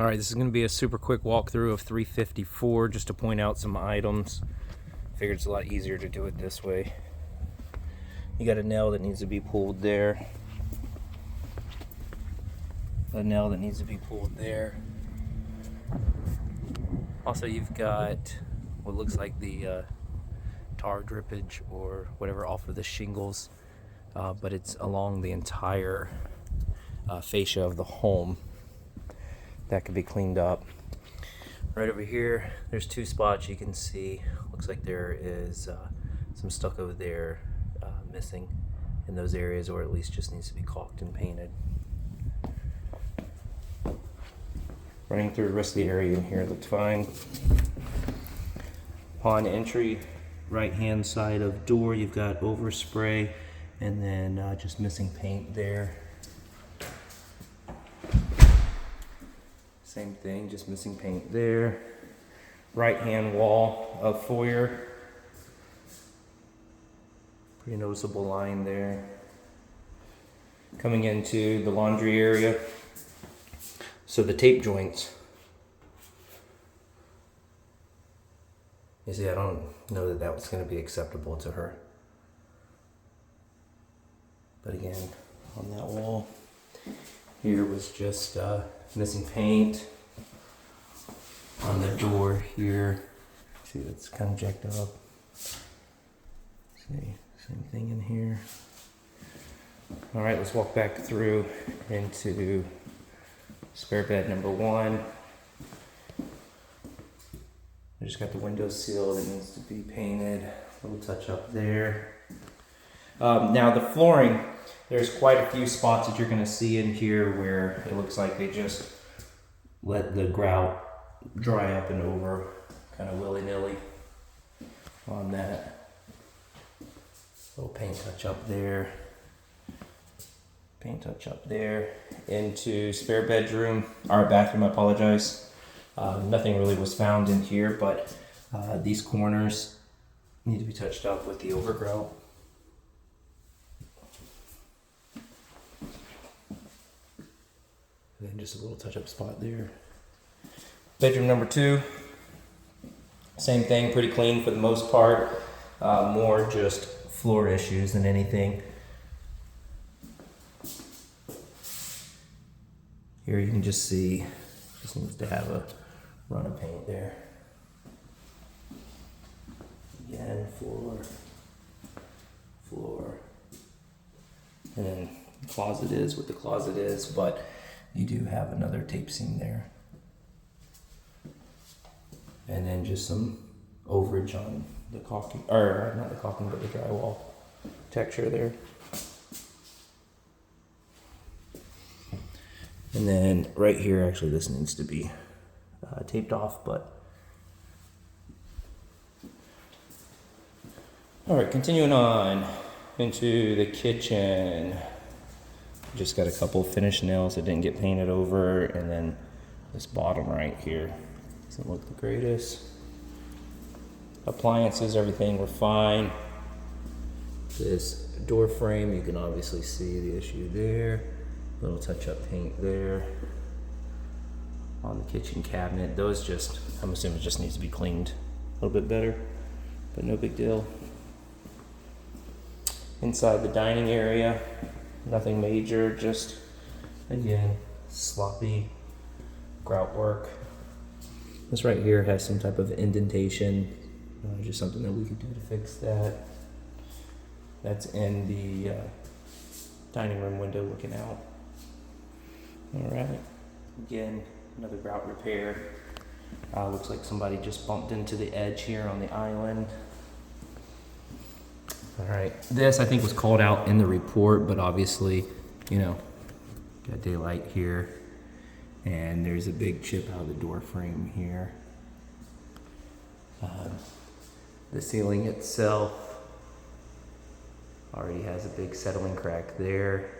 All right, this is going to be a super quick walkthrough of 354 just to point out some items. Figured it's a lot easier to do it this way. You got a nail that needs to be pulled there. A nail that needs to be pulled there. Also, you've got what looks like the tar drippage or whatever off of the shingles, but it's along the entire fascia of the home. That could be cleaned up. Right over here, there's two spots you can see. Looks like there is some stucco there missing in those areas, or at least just needs to be caulked and painted. Running through the rest of the area in here looked fine. Upon entry, right hand side of door, you've got overspray and then just missing paint there. Same thing, just missing paint there. Right hand wall of foyer. Pretty noticeable line there. Coming into the laundry area. So the tape joints. You see, I don't know that that was going to be acceptable to her. But again, on that wall, here was just missing paint. On the door here, see that's kind of jacked up. See, same thing in here. All right, let's walk back through into spare bed number one. I just got the window sill that needs to be painted. A little touch up there. Now the flooring, there's quite a few spots that you're going to see in here where it looks like they just let the grout dry up and over kind of willy-nilly on that. Little paint touch up there. Paint touch up there. Into spare bedroom, or bathroom, I apologize. Nothing really was found in here, but these corners need to be touched up with the overgrout. And then just a little touch-up spot there. Bedroom number two, same thing, pretty clean for the most part. More just floor issues than anything. Here you can just see, just needs to have a run of paint there. Again, floor. And then the closet is what the closet is, but you do have another tape seam there. And then just some overage on the caulking, or not the caulking, but the drywall texture there. And then right here, actually this needs to be taped off, but. All right, continuing on into the kitchen. Just got a couple finished nails that didn't get painted over, and then this bottom right here doesn't look the greatest. Appliances, everything were fine. This door frame, you can obviously see the issue there. Little touch-up paint there. On the kitchen cabinet, those just, I'm assuming it just needs to be cleaned a little bit better, but no big deal. Inside the dining area, nothing major, just, again, sloppy grout work. This right here has some type of indentation, just something that we could do to fix that. That's in the dining room window looking out. All right, again, another grout repair. Looks like somebody just bumped into the edge here on the island. All right, this I think was called out in the report, but obviously, you know, got daylight here, and there's a big chip out of the door frame here. The ceiling itself already has a big settling crack there.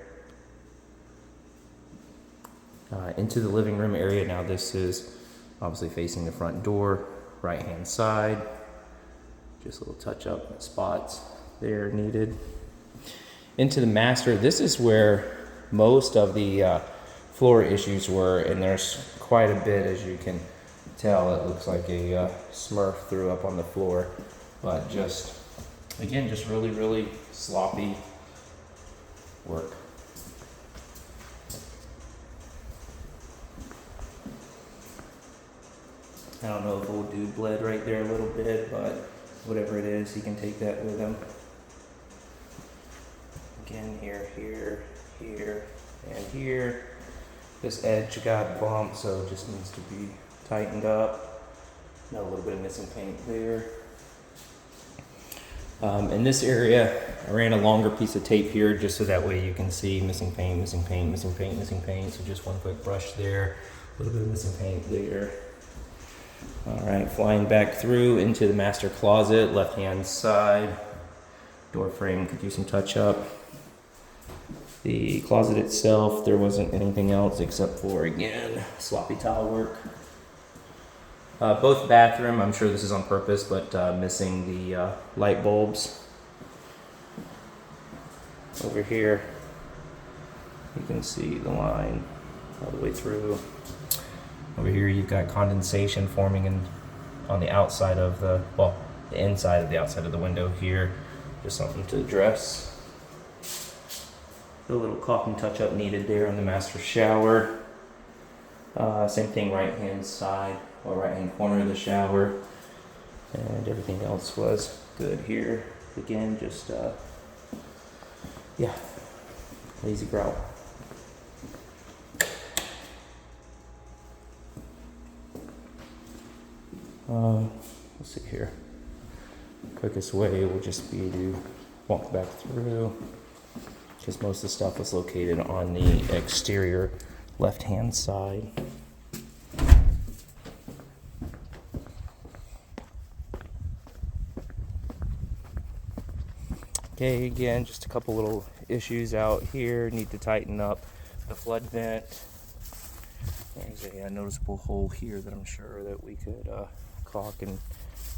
Into the living room area now. This is obviously facing the front door, right hand side. Just a little touch up spots there needed. Into the master, this is where most of the floor issues were, and there's quite a bit, as you can tell. It looks like a Smurf threw up on the floor, but just, again, just really, really sloppy work. I don't know if old dude bled right there a little bit, but whatever it is, he can take that with him. Again, here, and here. This edge got bumped, so it just needs to be tightened up. Got a little bit of missing paint there. In this area, I ran a longer piece of tape here just so that way you can see missing paint, missing paint, missing paint, missing paint. So just one quick brush there, a little bit of missing paint there. All right, flying back through into the master closet, left-hand side. Door frame could use some touch up. The closet itself, there wasn't anything else except for, again, sloppy tile work. Both bathroom, I'm sure this is on purpose, but missing the light bulbs. Over here, you can see the line all the way through. Over here, you've got condensation forming on the outside of the inside of the outside of the window here. Just something to address. A little caulking touch-up needed there on the master shower. Same thing, right-hand side or right-hand corner of the shower, and everything else was good here. Again, just yeah, lazy grout. Let's see here. Quickest way will just be to walk back through, because most of the stuff was located on the exterior left-hand side. Okay, again, just a couple little issues out here. Need to tighten up the flood vent. There's a noticeable hole here that I'm sure that we could caulk and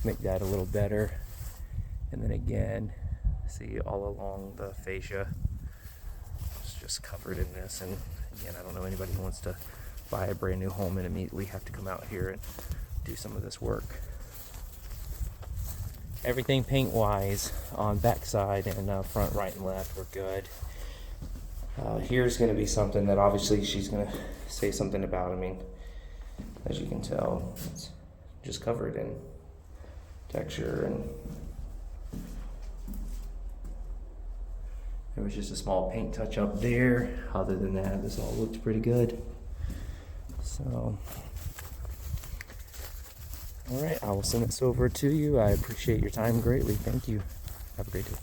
make that a little better. And then again, see all along the fascia, it's just covered in this. And again, I don't know anybody who wants to buy a brand new home and immediately have to come out here and do some of this work. Everything paint wise on backside and front right and left were good. Here's going to be something that obviously she's going to say something about. I mean, as you can tell, it's just covered in texture, and there was just a small paint touch up there. Other than that, this all looked pretty good. So, all right, I will send this over to you. I appreciate your time greatly. Thank you. Have a great day.